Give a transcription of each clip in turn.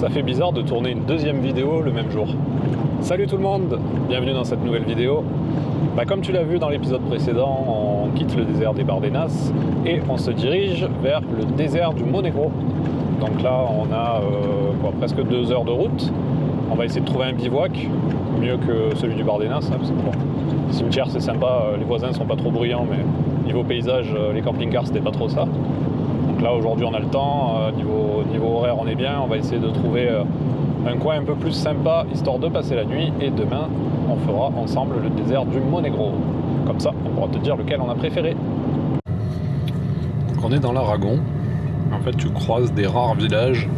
Ça fait bizarre de tourner une deuxième vidéo le même jour. Salut tout le monde, bienvenue dans cette nouvelle vidéo. Comme tu l'as vu dans l'épisode précédent, on quitte le désert des Bardenas et on se dirige vers le désert du Monegro. Donc là on a presque 2 heures de route. On va essayer de trouver un bivouac, mieux que celui du Bardenas, parce que bon, le cimetière c'est sympa, les voisins sont pas trop bruyants, mais niveau paysage, les camping-cars c'était pas trop ça. Donc là aujourd'hui on a le temps, niveau horaire on est bien, on va essayer de trouver un coin un peu plus sympa histoire de passer la nuit, et demain on fera ensemble le désert du Monegro. Comme ça on pourra te dire lequel on a préféré. Donc on est dans l'Aragon, en fait tu croises des rares villages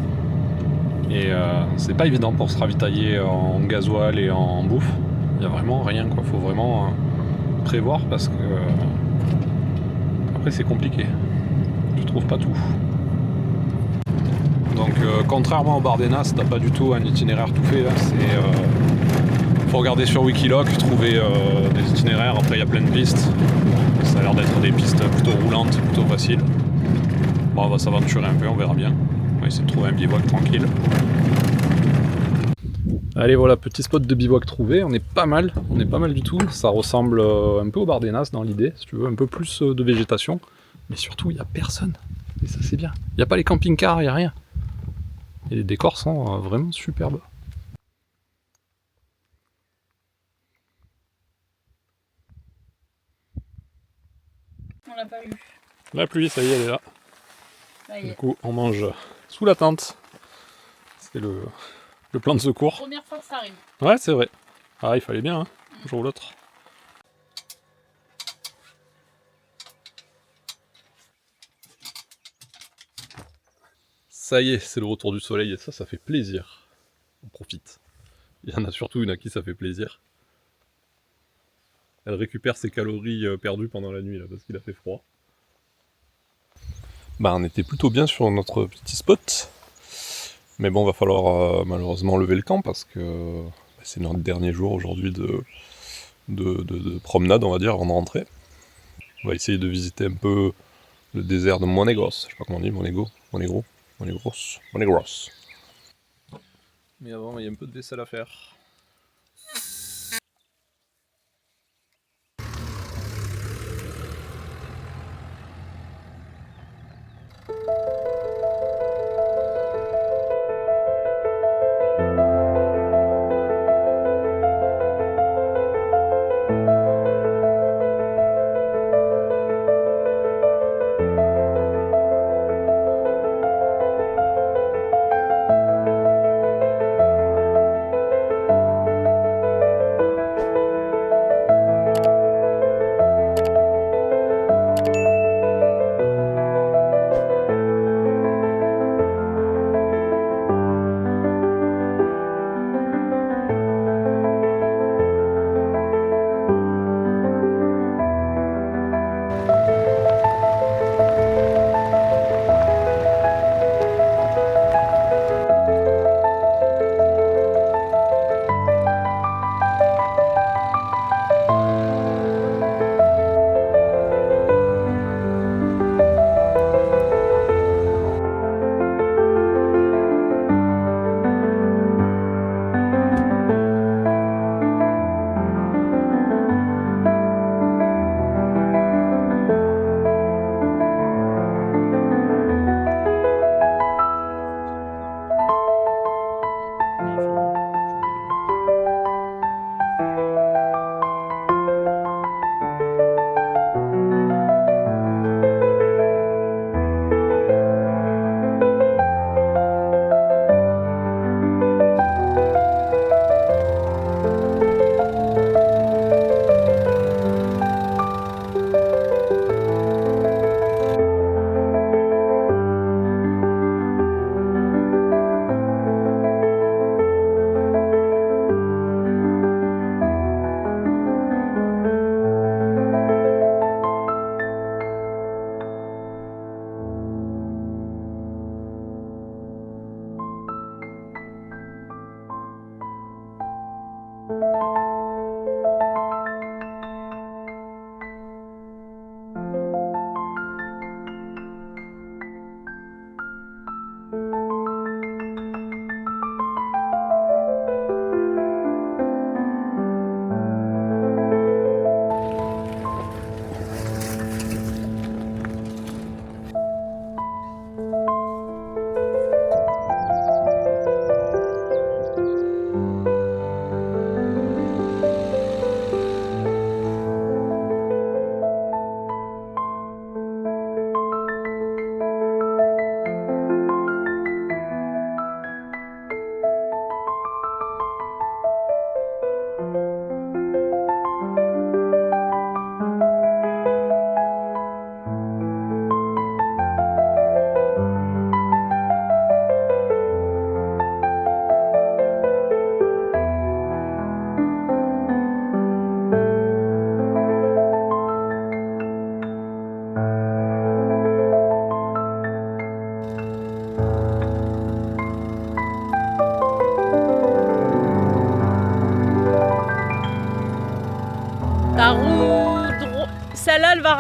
et c'est pas évident pour se ravitailler en gasoil et en bouffe. Il n'y a vraiment rien quoi, faut vraiment prévoir parce que après c'est compliqué, tu trouves pas tout. Donc contrairement au Bardenas, t'as pas du tout un itinéraire tout fait, faut regarder sur Wikiloc, trouver des itinéraires, après il y a plein de pistes. Ça a l'air d'être des pistes plutôt roulantes, plutôt faciles. Bon, on va s'aventurer un peu, on verra bien. On va essayer de trouver un bivouac tranquille. Allez voilà, petit spot de bivouac trouvé, on est pas mal du tout. Ça ressemble un peu au Bardenas dans l'idée, si tu veux, un peu plus de végétation. Mais surtout, il n'y a personne. Et ça c'est bien. Il n'y a pas les camping-cars, il n'y a rien. Et les décors sont vraiment superbes. On l'a pas eu. La pluie, ça y est, elle est là. Ça y est. Du coup, on mange sous la tente. C'est le plan de secours. Première fois que ça arrive. Ouais, c'est vrai. Ah, il fallait bien, hein, un jour ou l'autre. Ça y est, c'est le retour du soleil et ça fait plaisir. On profite. Il y en a surtout une à qui ça fait plaisir. Elle récupère ses calories perdues pendant la nuit là, parce qu'il a fait froid. On était plutôt bien sur notre petit spot. Mais bon, va falloir malheureusement lever le camp parce que c'est notre dernier jour aujourd'hui de promenade, on va dire, avant de rentrer. On va essayer de visiter un peu le désert de Monegros. Je sais pas comment on dit, Monegros. Mais avant, il y a un peu de vaisselle à faire.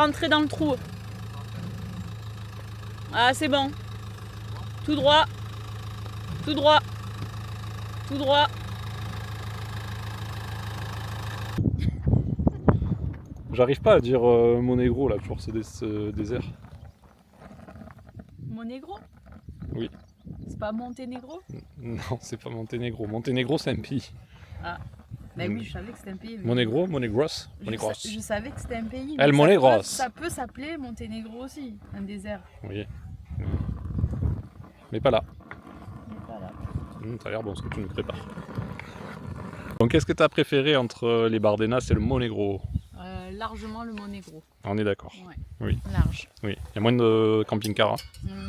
rentrer dans le trou. Ah, c'est bon. Tout droit. Tout droit. Tout droit. J'arrive pas à dire Monégro là pour ce désert. Monégro? Oui. C'est pas Monténégro? Non, c'est pas Monténégro. Monténégro, c'est un pays. Ah. Ben oui, je savais que c'était un pays. Monégro, Monégros, Monégros. Je savais que c'était un pays. El Monégros. Ça peut s'appeler Monténégro aussi, un désert. Oui. Mais pas là. Mais pas là. Ça a l'air bon ce que tu nous prépares. Donc qu'est-ce que tu as préféré entre les Bardenas et le Monégro? Largement le Monégro. On est d'accord. Ouais. Oui. Large. Oui. Il y a moins de camping-car, hein.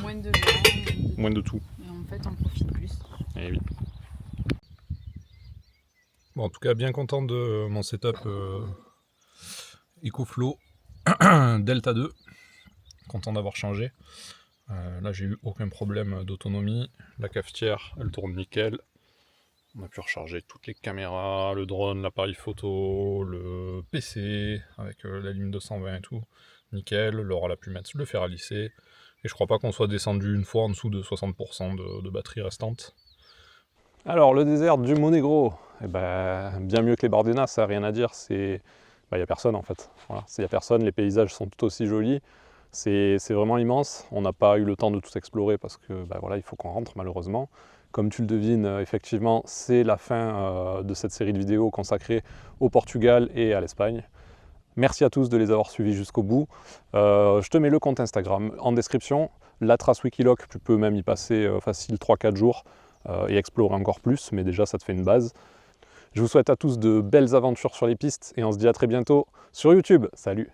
Moins de gens. Moins de tout. Et en fait, on profite plus. Eh oui. Bon, en tout cas, bien content de mon setup EcoFlow Delta 2. Content d'avoir changé. Là, j'ai eu aucun problème d'autonomie. La cafetière, elle tourne nickel. On a pu recharger toutes les caméras, le drone, l'appareil photo, le PC avec la ligne 220 et tout. Nickel. Laura a pu mettre le fer à lisser. Et je crois pas qu'on soit descendu une fois en dessous de 60% de batterie restante. Alors, le désert du Monégro, eh ben, bien mieux que les Bardenas, ça n'a rien à dire. Il n'y a personne en fait. Voilà. Il n'y a personne, les paysages sont tout aussi jolis. C'est vraiment immense. On n'a pas eu le temps de tout explorer parce que voilà, il faut qu'on rentre malheureusement. Comme tu le devines, effectivement, c'est la fin de cette série de vidéos consacrée au Portugal et à l'Espagne. Merci à tous de les avoir suivis jusqu'au bout. Je te mets le compte Instagram en description. La trace Wikiloc, tu peux même y passer facile 3-4 jours et explorer encore plus, mais déjà ça te fait une base. Je vous souhaite à tous de belles aventures sur les pistes et on se dit à très bientôt sur YouTube. Salut!